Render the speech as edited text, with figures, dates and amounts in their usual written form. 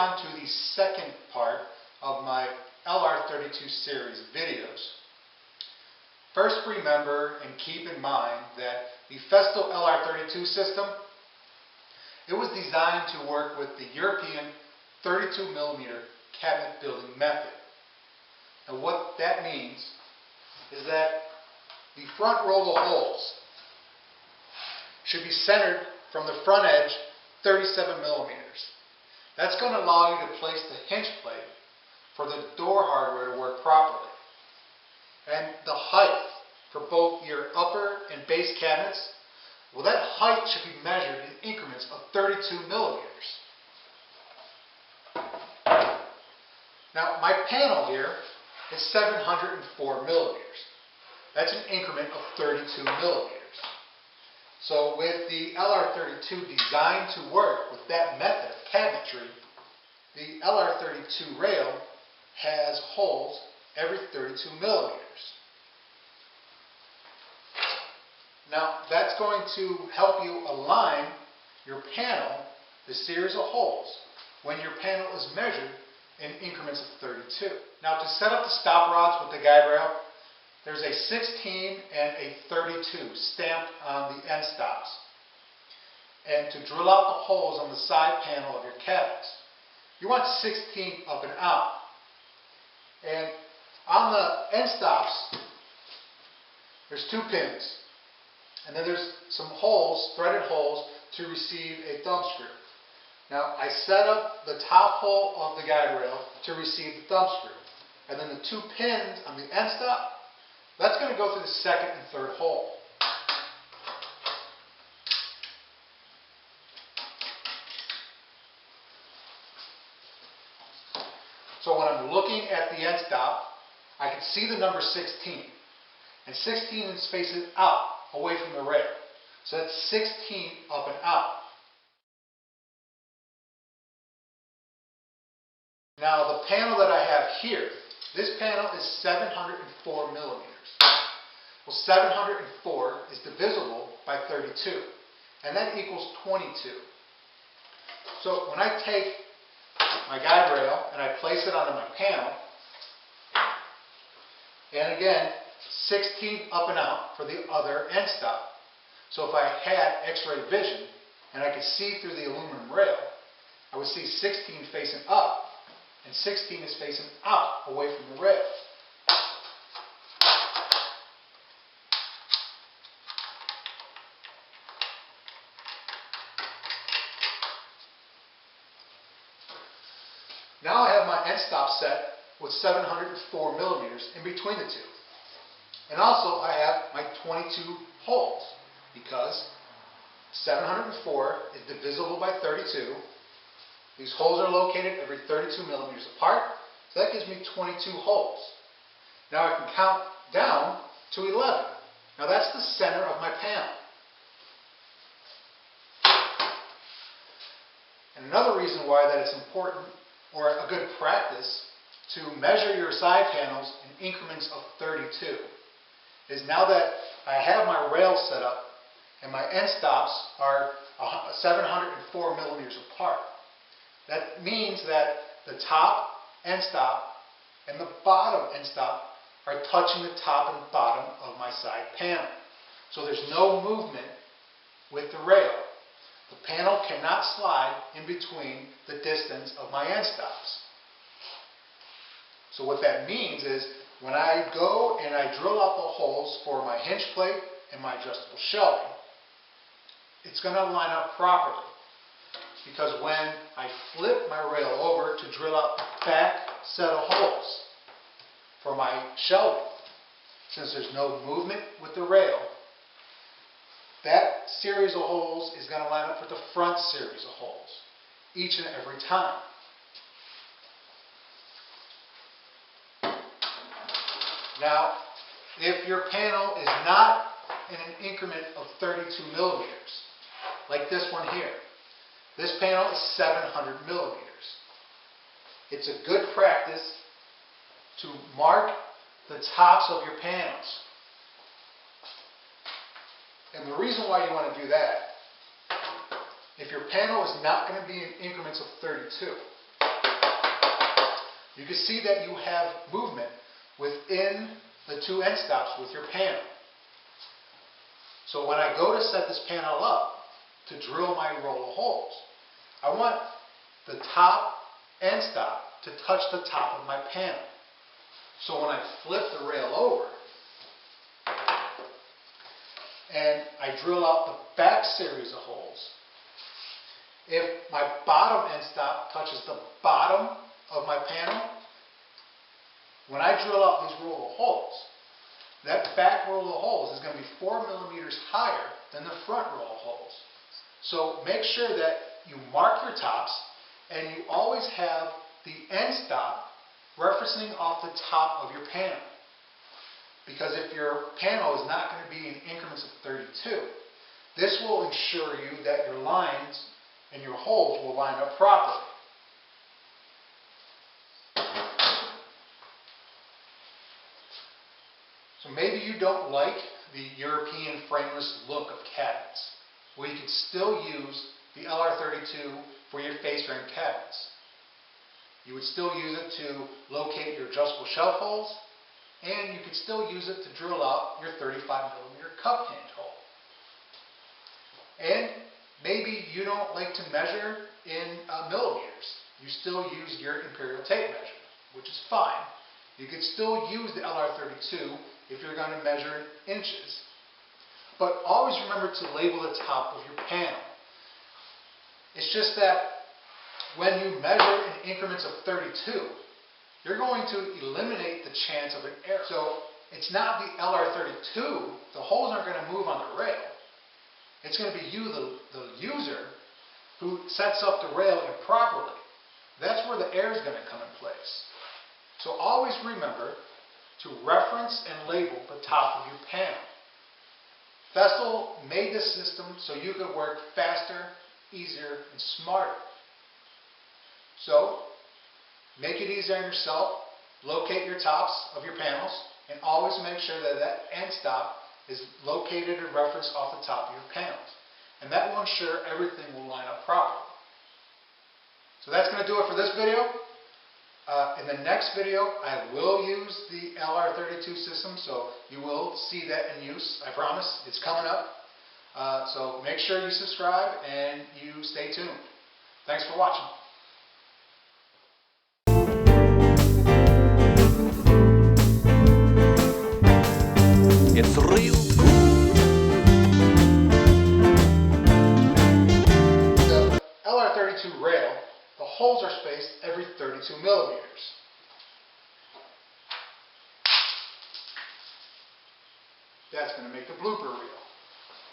on to the second part of my LR32 series videos. First, remember and keep in mind that the Festool LR32 system, it was designed to work with the European 32mm cabinet building method. And what that means is that the front row of holes should be centered from the front edge 37mm. That's going to allow you to place the hinge plate for the door hardware to work properly. And the height for both your upper and base cabinets, well, that height should be measured in increments of 32mm. Now, my panel here is 704mm. That's an increment of 32mm. So with the LR32 designed to work with that method of cabinetry, the LR32 rail has holes every 32mm. Now that's going to help you align your panel, the series of holes, when your panel is measured in increments of 32. Now to set up the stop rods with the guide rail, there's a 16 and a 32 stamped on the end stops. And to drill out the holes on the side panel of your cabinets, you want 16 up and out. And on the end stops, there's 2 pins. And then there's some holes, threaded holes, to receive a thumb screw. Now I set up the top hole of the guide rail to receive the thumb screw. And then the 2 pins on the end stop, that's going to go through the second and third hole. So when I'm looking at the end stop, I can see the number 16. And 16 is facing out, away from the rail. So that's 16 up and out. Now the panel that I have here, this panel is 704mm. Well, 704 is divisible by 32, and that equals 22. So when I take my guide rail and I place it onto my panel, and again, 16 up and out for the other end stop. So if I had X-ray vision and I could see through the aluminum rail, I would see 16 facing up and 16 is facing out away from the rail. Now I have my end stop set with 704mm in between the two. And also I have my 22 holes because 704 is divisible by 32. These holes are located every 32mm apart, so that gives me 22 holes. Now I can count down to 11. Now that's the center of my panel. And another reason why that it's important, or a good practice, to measure your side panels in increments of 32 is now that I have my rail set up and my end stops are 704mm apart. That means that the top end stop and the bottom end stop are touching the top and bottom of my side panel. So there's no movement with the rail. The panel cannot slide in between the distance of my end stops. So what that means is when I go and I drill out the holes for my hinge plate and my adjustable shelving, it's going to line up properly. Because when I flip my rail over to drill out the back set of holes for my shelving, since there's no movement with the rail, that series of holes is going to line up with the front series of holes each and every time. Now, if your panel is not in an increment of 32mm, like this one here, this panel is 700mm. It's a good practice to mark the tops of your panels. And the reason why you want to do that, if your panel is not going to be in increments of 32, you can see that you have movement within the two end stops with your panel. So when I go to set this panel up to drill my roll of holes, I want the top end stop to touch the top of my panel. So when I flip the rail over and I drill out the back series of holes, if my bottom end stop touches the bottom of my panel, when I drill out these roll of holes, that back roll of holes is going to be 4 millimeters higher than the front roll of holes. So make sure that you mark your tops and you always have the end stop referencing off the top of your panel. Because if your panel is not going to be in increments of 32, this will ensure you that your lines and your holes will line up properly. So maybe you don't like the European frameless look of cabinets. Well, you can still use the LR32 for your face frame cabinets. You would still use it to locate your adjustable shelf holes, and you could still use it to drill out your 35 millimeter cup hinge hole. And maybe you don't like to measure in millimeters. You still use your imperial tape measure, which is fine. You could still use the LR32 if you're going to measure in inches. But always remember to label the top of your panel. It's just that when you measure in increments of 32, you're going to eliminate the chance of an error. So it's not the LR32, the holes aren't going to move on the rail. It's going to be you, the user, who sets up the rail improperly. That's where the error is going to come in place. So always remember to reference and label the top of your panel. Festool made this system so you could work faster, easier, and smarter. So make it easier on yourself, locate your tops of your panels, and always make sure that that end stop is located and referenced off the top of your panels. And that will ensure everything will line up properly. So that's going to do it for this video. In the next video, I will use the LR32 system, so you will see that in use. I promise. It's coming up. So make sure you subscribe and you stay tuned. Thanks for watching. It's real. The LR32 rail, the holes are spaced every 32 millimeters. That's going to make the blooper reel.